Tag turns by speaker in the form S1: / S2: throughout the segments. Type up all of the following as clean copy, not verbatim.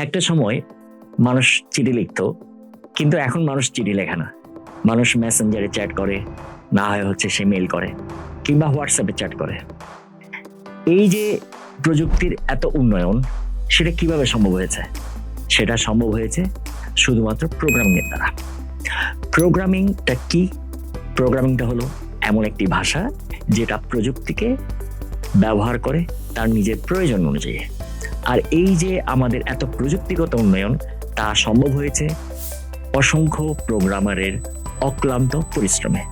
S1: একটা সময় মানুষ চিঠি লিখতো, কিন্তু এখন মানুষ চিঠি লেখে না। মানুষ মেসেঞ্জারে চ্যাট করে, না হয় হচ্ছে সে মেল করে কিংবা হোয়াটসঅ্যাপে চ্যাট করে। এই যে প্রযুক্তির এত উন্নয়ন, সেটা কিভাবে সম্ভব হয়েছে? সেটা সম্ভব হয়েছে শুধুমাত্র প্রোগ্রামিংয়ের দ্বারা। প্রোগ্রামিংটা কি? প্রোগ্রামিংটা হলো এমন একটি ভাষা যেটা প্রযুক্তিকে ব্যবহার করে তার নিজের প্রয়োজন অনুযায়ী। আর এই যে আমাদের এত প্রযুক্তিগত উন্নয়ন, তা সম্ভব হয়েছে অসংখ্য প্রোগ্রামারের অক্লান্ত পরিশ্রমে।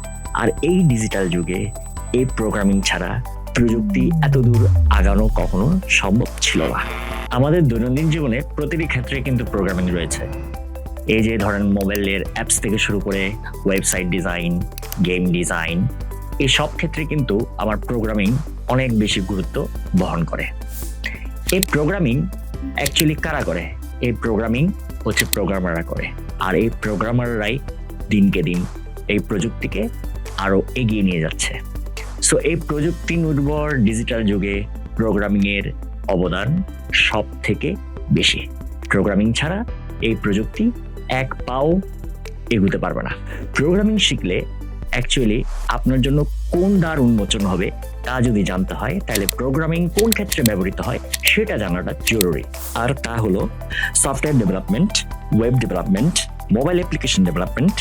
S1: আর এই ডিজিটাল যুগে এই প্রোগ্রামিং ছাড়া প্রযুক্তি এতদূর আগানো কখনো সম্ভব ছিল না। আমাদের দৈনন্দিন জীবনে প্রতিটি ক্ষেত্রে কিন্তু প্রোগ্রামিং রয়েছে। এই যে ধরেন মোবাইলের অ্যাপস থেকে শুরু করে ওয়েবসাইট ডিজাইন, গেম ডিজাইন, এই সব ক্ষেত্রে কিন্তু আমার প্রোগ্রামিং অনেক বেশি গুরুত্ব বহন করে। এই প্রোগ্রামিং অ্যাকচুয়ালি কারা করে? এই প্রোগ্রামিং হচ্ছে প্রোগ্রামাররা করে। আর এই প্রোগ্রামাররাই দিনকে দিন এই প্রযুক্তিকে আরো এগিয়ে নিয়ে যাচ্ছে। সো এই প্রযুক্তি নির্ভর ডিজিটাল যুগে প্রোগ্রামিংয়ের অবদান সব থেকে বেশি। প্রোগ্রামিং ছাড়া এই প্রযুক্তি এক পাও এগোতে পারবে না। প্রোগ্রামিং শিখলে অ্যাকচুয়ালি আপনার জন্য কোন দ্বার উন্মোচন হবে তা যদি জানতে হয়, তাহলে প্রোগ্রামিং কোন ক্ষেত্রে ব্যবহৃত হয় সেটা জানাটা জরুরি। আর তা হলো software development, web development, mobile application development,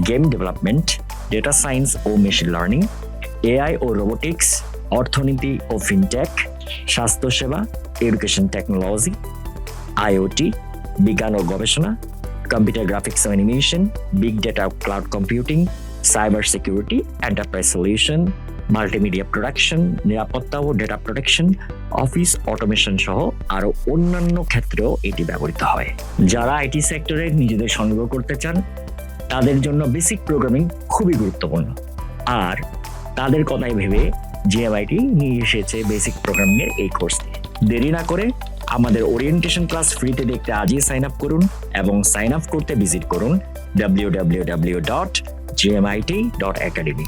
S1: game development, data science ও মেশিন লার্নিং, এআই ও রোবোটিক্স, অর্থনীতি ও ফিনটেক, স্বাস্থ্যসেবা, এডুকেশন টেকনোলজি, আইওটি, বিজ্ঞান ও গবেষণা, কম্পিউটার গ্রাফিক্স ও animation, big data, cloud computing, cyber security, enterprise solution, multimedia production, নিরাপত্তা ও ডেটা প্রোটেকশন, অফিস অটোমেশন সহ আরো অন্যান্য ক্ষেত্রেও এটি ব্যবহৃত হয়। যারা আইটি সেক্টরে নিজেদের সংগ্রহ করতে চান, তাদের জন্য বেসিক প্রোগ্রামিং খুবই গুরুত্বপূর্ণ। আর তাদের কথাই ভেবে জিএমআইটি নিয়ে এসেছে বেসিক প্রোগ্রামিং এর এই কোর্সটি। দেরি না করে আমাদের ওরিয়েন্টেশন ক্লাস ফ্রিতে দেখতে আজই সাইন আপ করুন এবং সাইন আপ করতে ভিজিট করুন www.gmit.academy।